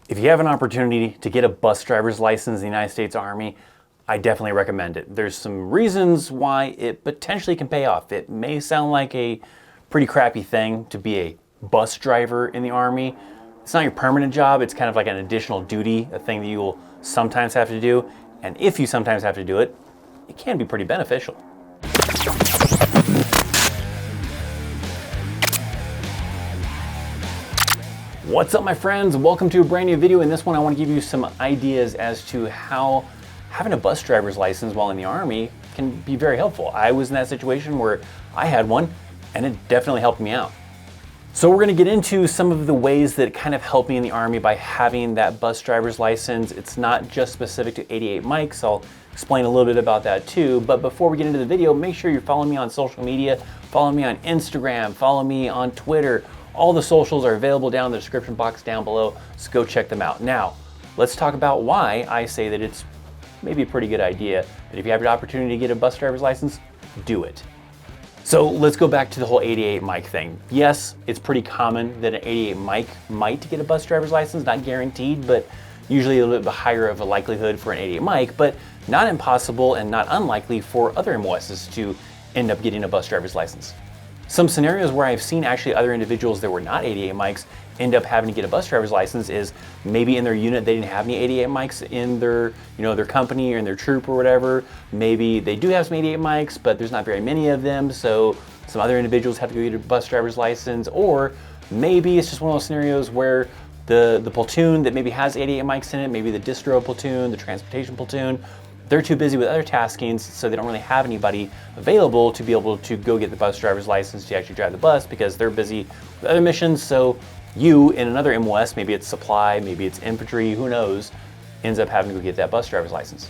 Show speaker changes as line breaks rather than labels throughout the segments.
If you have an opportunity to get a bus driver's license in the United States Army, I definitely recommend it. There's some reasons why it potentially can pay off. It may sound like a pretty crappy thing to be a bus driver in the Army. It's not your permanent job, it's kind of like an additional duty, a thing that you will sometimes have to do. And if you sometimes have to do it, it can be pretty beneficial. What's up, my friends? Welcome to a brand new video. In this one, I want to give you some ideas as to how having a bus driver's license while in the Army can be very helpful. I was in that situation where I had one, and it definitely helped me out. So we're going to get into some of the ways that kind of helped me in the Army by having that bus driver's license. It's not just specific to 88 mics. I'll explain a little bit about that too. But before we get into the video, make sure you're following me on social media. Follow me on Instagram. Follow me on Twitter. All the socials are available down in the description box down below, so go check them out. Now, let's talk about why I say that it's maybe a pretty good idea that if you have the opportunity to get a bus driver's license, do it. So let's go back to the whole 88 mic thing. Yes, it's pretty common that an 88 mic might get a bus driver's license, not guaranteed, but usually a little bit higher of a likelihood for an 88 mic, but not impossible and not unlikely for other MOSs to end up getting a bus driver's license. Some scenarios where I've seen actually other individuals that were not 88 mics end up having to get a bus driver's license is maybe in their unit they didn't have any 88 mics in their, their company or in their troop or whatever. Maybe they do have some 88 mics, but there's not very many of them, so some other individuals have to go get a bus driver's license. Or maybe it's just one of those scenarios where the platoon that maybe has 88 mics in it, maybe the distro platoon, the transportation platoon, they're too busy with other taskings, so they don't really have anybody available to be able to go get the bus driver's license to actually drive the bus because they're busy with other missions. So you, in another MOS, maybe it's supply, maybe it's infantry, who knows, ends up having to go get that bus driver's license.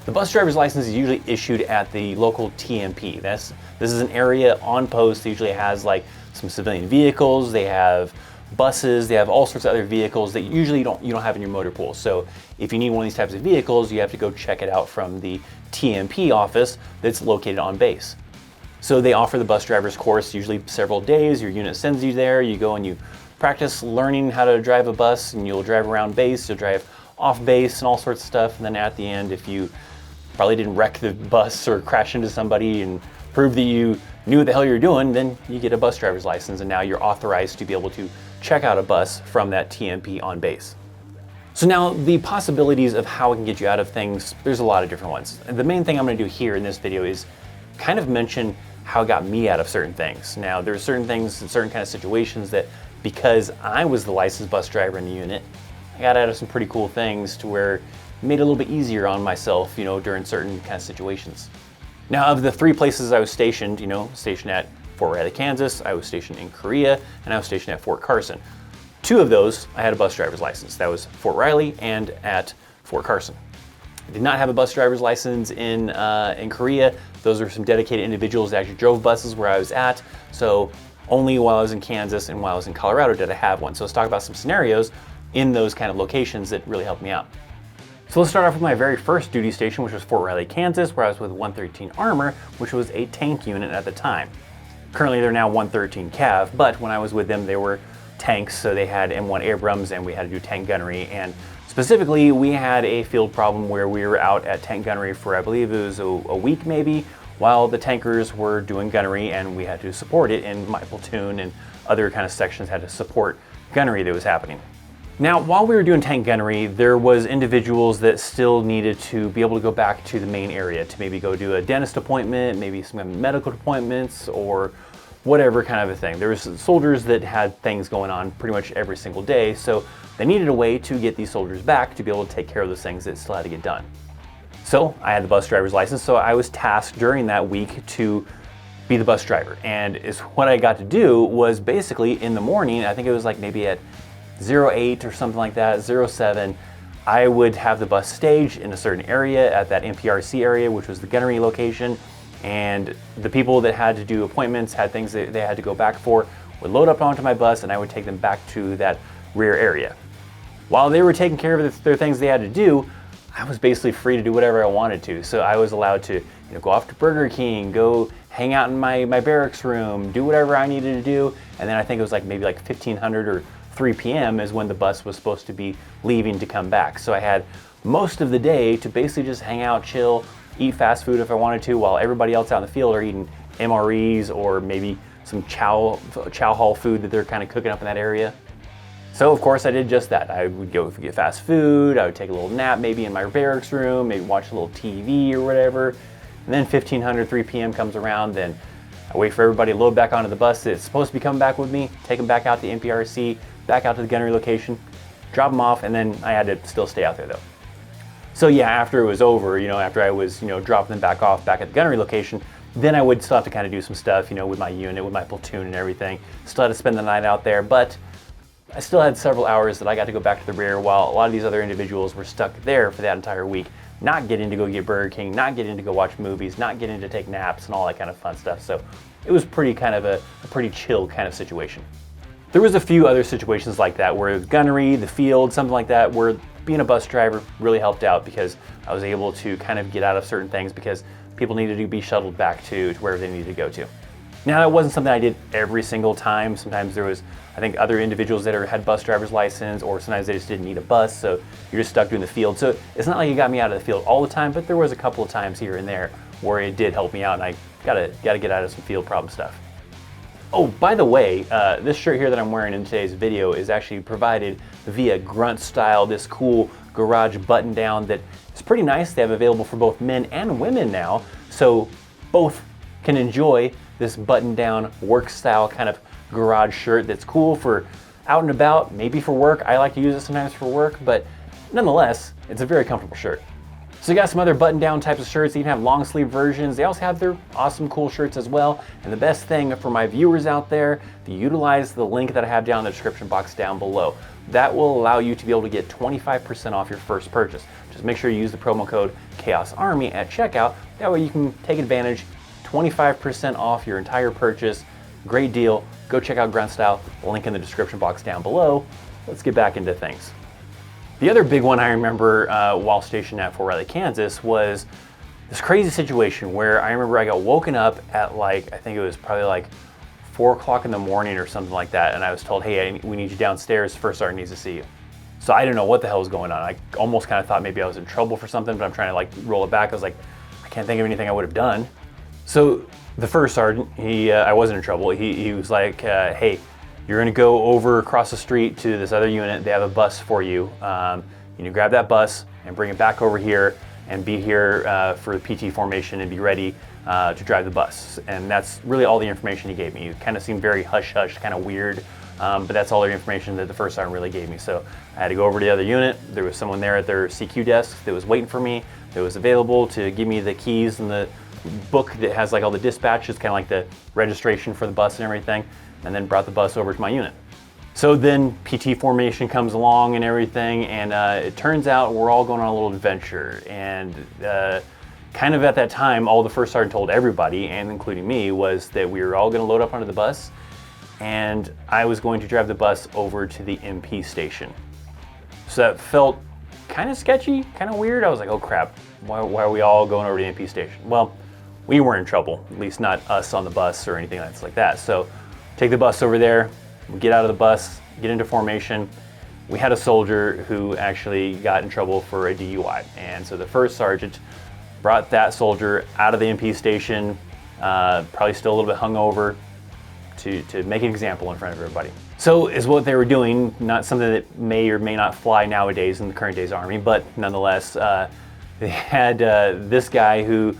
The bus driver's license is usually issued at the local TMP. This is an area on post that usually has like some civilian vehicles, they have buses, they have all sorts of other vehicles that usually you don't have in your motor pool. So if you need one of these types of vehicles, you have to go check it out from the TMP office that's located on base. So they offer the bus driver's course, usually several days. Your unit sends you there, you go and you practice learning how to drive a bus, and you'll drive around base, you'll drive off base and all sorts of stuff. And then at the end, if you probably didn't wreck the bus or crash into somebody and prove that you knew what the hell you're doing, then you get a bus driver's license, and now you're authorized to be able to check out a bus from that TMP on base. So now the possibilities of how it can get you out of things, there's a lot of different ones. And the main thing I'm going to do here in this video is kind of mention how it got me out of certain things. Now there's certain things in certain kind of situations that because I was the licensed bus driver in the unit, I got out of some pretty cool things to where it made it a little bit easier on myself, during certain kind of situations. Now of the 3 places I was stationed, stationed at Fort Riley, Kansas, I was stationed in Korea, and I was stationed at Fort Carson. 2 of those, I had a bus driver's license. That was Fort Riley and at Fort Carson. I did not have a bus driver's license in Korea. Those are some dedicated individuals that actually drove buses where I was at. So only while I was in Kansas and while I was in Colorado did I have one. So let's talk about some scenarios in those kind of locations that really helped me out. So let's start off with my very first duty station, which was Fort Riley, Kansas, where I was with 113 Armor, which was a tank unit at the time. Currently, they're now 113 Cav, but when I was with them, they were tanks, so they had M1 Abrams, and we had to do tank gunnery. And specifically, we had a field problem where we were out at tank gunnery for, I believe it was a week maybe, while the tankers were doing gunnery, and we had to support it, and my platoon and other kind of sections had to support gunnery that was happening. Now, while we were doing tank gunnery, there was individuals that still needed to be able to go back to the main area to maybe go do a dentist appointment, maybe some kind of medical appointments, or whatever kind of a thing. There was soldiers that had things going on pretty much every single day, so they needed a way to get these soldiers back to be able to take care of those things that still had to get done. So I had the bus driver's license, so I was tasked during that week to be the bus driver. And what I got to do was basically in the morning, I think it was like maybe at 08 or something like that, 07, I would have the bus staged in a certain area at that MPRC area, which was the gunnery location. And the people that had to do appointments, had things that they had to go back for, would load up onto my bus and I would take them back to that rear area. While they were taking care of their things they had to do, I was basically free to do whatever I wanted to. So I was allowed to go off to Burger King, go hang out in my barracks room, do whatever I needed to do. And then I think it was maybe 1,500 or 3 p.m. is when the bus was supposed to be leaving to come back. So I had most of the day to basically just hang out, chill, eat fast food if I wanted to, while everybody else out in the field are eating MREs or maybe some chow hall food that they're kind of cooking up in that area. So of course I did just that. I would go get fast food, I would take a little nap maybe in my barracks room, maybe watch a little TV or whatever. And then 1500, 3 p.m. comes around, then I wait for everybody to load back onto the bus that's supposed to be coming back with me, take them back out to NPRC, back out to the gunnery location, drop them off, and then I had to still stay out there though. So yeah, after it was over, after I was, dropping them back off back at the gunnery location, then I would still have to kind of do some stuff, with my unit, with my platoon and everything. Still had to spend the night out there, but I still had several hours that I got to go back to the rear while a lot of these other individuals were stuck there for that entire week, not getting to go get Burger King, not getting to go watch movies, not getting to take naps and all that kind of fun stuff. So it was pretty kind of a pretty chill kind of situation. There was a few other situations like that where gunnery, the field, something like that, where being a bus driver really helped out because I was able to kind of get out of certain things because people needed to be shuttled back to wherever they needed to go to. Now, that wasn't something I did every single time. Sometimes there was, I think, other individuals that had bus driver's license, or sometimes they just didn't need a bus, so you're just stuck doing the field. So it's not like it got me out of the field all the time, but there was a couple of times here and there where it did help me out, and I gotta get out of some field problem stuff. Oh, by the way, this shirt here that I'm wearing in today's video is actually provided via Grunt Style, this cool garage button down that is pretty nice. They have available for both men and women now, so both can enjoy this button down work style kind of garage shirt that's cool for out and about, maybe for work. I like to use it sometimes for work, but nonetheless, it's a very comfortable shirt. So you got some other button down types of shirts. They even have long sleeve versions. They also have their awesome cool shirts as well. And the best thing for my viewers out there, to utilize the link that I have down in the description box down below. That will allow you to be able to get 25% off your first purchase. Just make sure you use the promo code CHAOSARMY at checkout. That way you can take advantage, 25% off your entire purchase. Great deal. Go check out Grunt Style. Link in the description box down below. Let's get back into things. The other big one I remember while stationed at Fort Riley, Kansas was this crazy situation where I remember I got woken up at I think it was probably 4 o'clock in the morning or something like that, and I was told, hey, we need you downstairs, first sergeant needs to see you. So I didn't know what the hell was going on. I almost kind of thought maybe I was in trouble for something, but I'm trying to roll it back. I was like, I can't think of anything I would have done. So the first sergeant, I wasn't in trouble. He was like, hey, you're gonna go over across the street to this other unit. They have a bus for you. You need to grab that bus and bring it back over here and be here for the PT formation and be ready to drive the bus. And that's really all the information he gave me. It kind of seemed very hush-hush, kind of weird, but that's all the information that the first sergeant really gave me. So I had to go over to the other unit. There was someone there at their CQ desk that was waiting for me, that was available to give me the keys and the book that has all the dispatches, kind of like the registration for the bus and everything, and then brought the bus over to my unit. So then PT formation comes along and everything, and it turns out we're all going on a little adventure. And kind of at that time, all the first sergeant told everybody, and including me, was that we were all going to load up onto the bus, and I was going to drive the bus over to the MP station. So that felt kind of sketchy, kind of weird. I was like, oh crap, why are we all going over to the MP station? Well, we weren't in trouble, at least not us on the bus or anything else like that. So take the bus over there, we get out of the bus, get into formation. We had a soldier who actually got in trouble for a DUI. And so the first sergeant brought that soldier out of the MP station, probably still a little bit hungover, to make an example in front of everybody. So is what they were doing, not something that may or may not fly nowadays in the current day's Army, but nonetheless, they had this guy who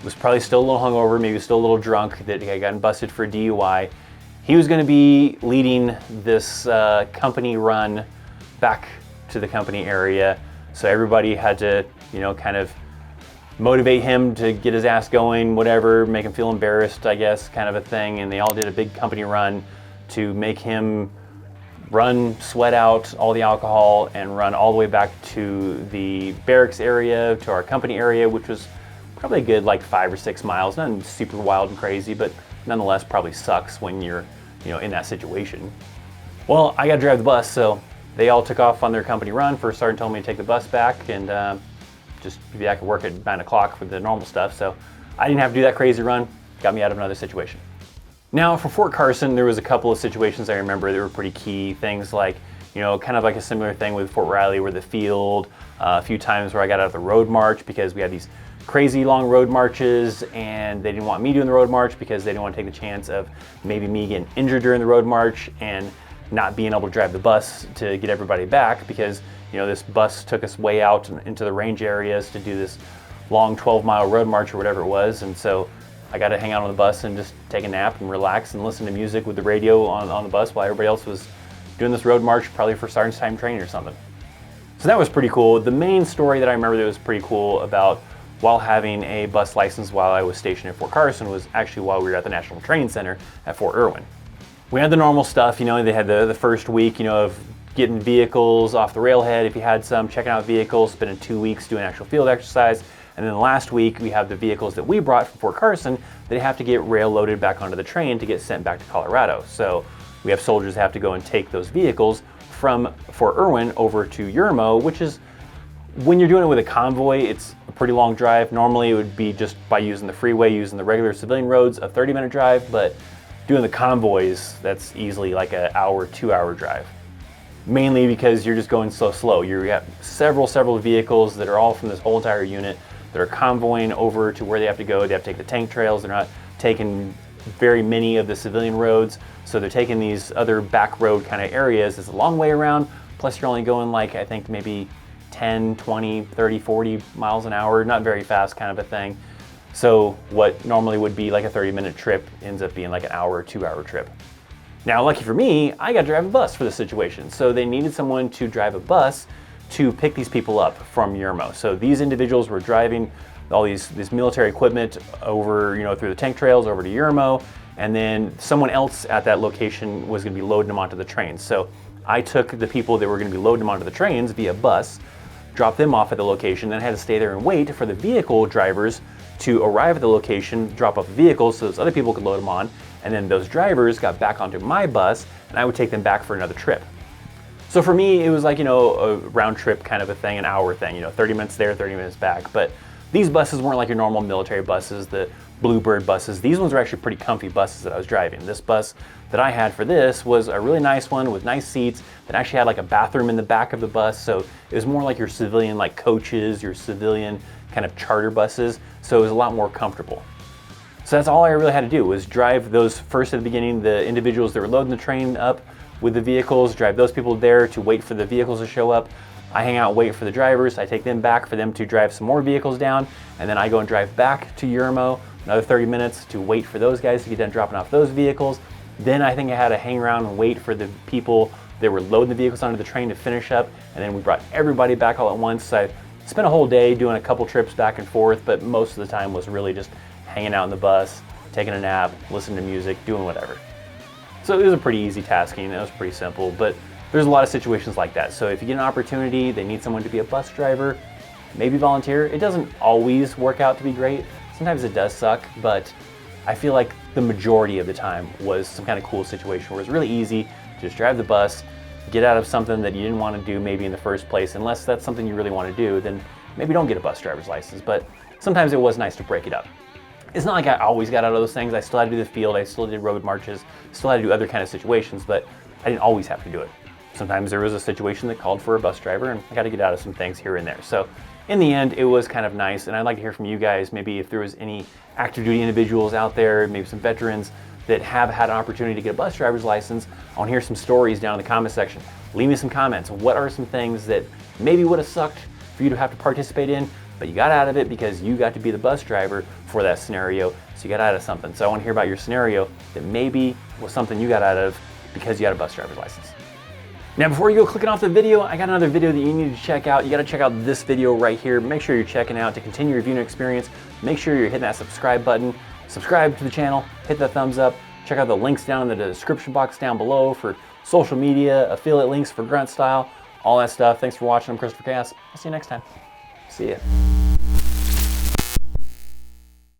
was probably still a little hungover, maybe still a little drunk, that had gotten busted for a DUI. He was going to be leading this company run back to the company area. So everybody had to, kind of motivate him to get his ass going, whatever, make him feel embarrassed, I guess, kind of a thing. And they all did a big company run to make him run, sweat out all the alcohol, and run all the way back to the barracks area, to our company area, which was probably a good 5 or 6 miles. Nothing super wild and crazy, but nonetheless probably sucks when you're in that situation. Well, I got to drive the bus, so they all took off on their company run. First sergeant told me to take the bus back and just be back at work at 9 o'clock for the normal stuff. So I didn't have to do that crazy run. Got me out of another situation. Now for Fort Carson, there was a couple of situations I remember that were pretty key. Things like, you know, kind of like a similar thing with Fort Riley where the field, a few times where I got out of the road march because we had these crazy long road marches and they didn't want me doing the road march because they didn't want to take the chance of maybe me getting injured during the road march and not being able to drive the bus to get everybody back because, you know, this bus took us way out into the range areas to do this long 12-mile road march or whatever it was. And so I got to hang out on the bus and just take a nap and relax and listen to music with the radio on the bus while everybody else was doing this road march, probably for sergeant's time training or something. So that was pretty cool. The main story that I remember that was pretty cool about while having a bus license while I was stationed at Fort Carson was actually while we were at the National Training Center at Fort Irwin. We had the normal stuff, you know, they had the first week, you know, of getting vehicles off the railhead if you had some, checking out vehicles, spending 2 weeks doing actual field exercise. And then the last week we have the vehicles that we brought from Fort Carson that have to get rail loaded back onto the train to get sent back to Colorado. So we have soldiers that have to go and take those vehicles from Fort Irwin over to Yermo, which is, when you're doing it with a convoy, it's a pretty long drive. Normally it would be just by using the freeway, using the regular civilian roads, a 30-minute drive, but doing the convoys, that's easily like an hour, 2-hour drive. Mainly because you're just going so slow. You have several vehicles that are all from this whole entire unit that are convoying over to where they have to go. They have to take the tank trails. They're not taking very many of the civilian roads. So they're taking these other back road kind of areas. It's a long way around. Plus you're only going like, I think maybe 10, 20, 30, 40 miles an hour, not very fast kind of a thing. So what normally would be like a 30-minute trip ends up being like an hour or 2-hour trip. Now, lucky for me, I got to drive a bus for this situation. So they needed someone to drive a bus to pick these people up from Yermo. So these individuals were driving all this military equipment over, you know, through the tank trails over to Yermo, and then someone else at that location was going to be loading them onto the trains. So I took the people that were going to be loading them onto the trains via bus, dropped them off at the location, then I had to stay there and wait for the vehicle drivers to arrive at the location, drop off the vehicles so those other people could load them on, and then those drivers got back onto my bus and I would take them back for another trip. So for me, it was like, you know, a round trip kind of a thing, an hour thing, you know, 30 minutes there, 30 minutes back. But these buses weren't like your normal military buses, the Bluebird buses. These ones were actually pretty comfy buses that I was driving. This bus that I had for this was a really nice one with nice seats that actually had like a bathroom in the back of the bus. So it was more like your civilian like coaches, your civilian kind of charter buses. So it was a lot more comfortable. So that's all I really had to do was drive those first at the beginning, the individuals that were loading the train up with the vehicles, drive those people there to wait for the vehicles to show up. I hang out, wait for the drivers. I take them back for them to drive some more vehicles down. And then I go and drive back to Yermo, another 30 minutes to wait for those guys to get done dropping off those vehicles. Then I think I had to hang around and wait for the people that were loading the vehicles onto the train to finish up. And then we brought everybody back all at once. So I spent a whole day doing a couple trips back and forth, but most of the time was really just hanging out in the bus, taking a nap, listening to music, doing whatever. So it was a pretty easy tasking. It was pretty simple, but there's a lot of situations like that. So if you get an opportunity, they need someone to be a bus driver, maybe volunteer. It doesn't always work out to be great. Sometimes it does suck, but I feel like the majority of the time was some kind of cool situation where it's really easy to just drive the bus, get out of something that you didn't want to do maybe in the first place. Unless that's something you really want to do, then maybe don't get a bus driver's license, but sometimes it was nice to break it up. It's not like I always got out of those things. I still had to do the field, I still did road marches, still had to do other kind of situations, but I didn't always have to do it. Sometimes there was a situation that called for a bus driver and I got to get out of some things here and there. So in the end, it was kind of nice, and I'd like to hear from you guys, maybe if there was any active duty individuals out there, maybe some veterans that have had an opportunity to get a bus driver's license. I want to hear some stories down in the comment section. Leave me some comments. What are some things that maybe would have sucked for you to have to participate in, but you got out of it because you got to be the bus driver for that scenario, so you got out of something. So I want to hear about your scenario that maybe was something you got out of because you had a bus driver's license. Now, before you go clicking off the video, I got another video that you need to check out. You got to check out this video right here. Make sure you're checking out to continue your viewing experience. Make sure you're hitting that subscribe button. Subscribe to the channel, hit the thumbs up. Check out the links down in the description box down below for social media, affiliate links for Grunt Style, all that stuff. Thanks for watching. I'm Christopher Cass. I'll see you next time. See ya.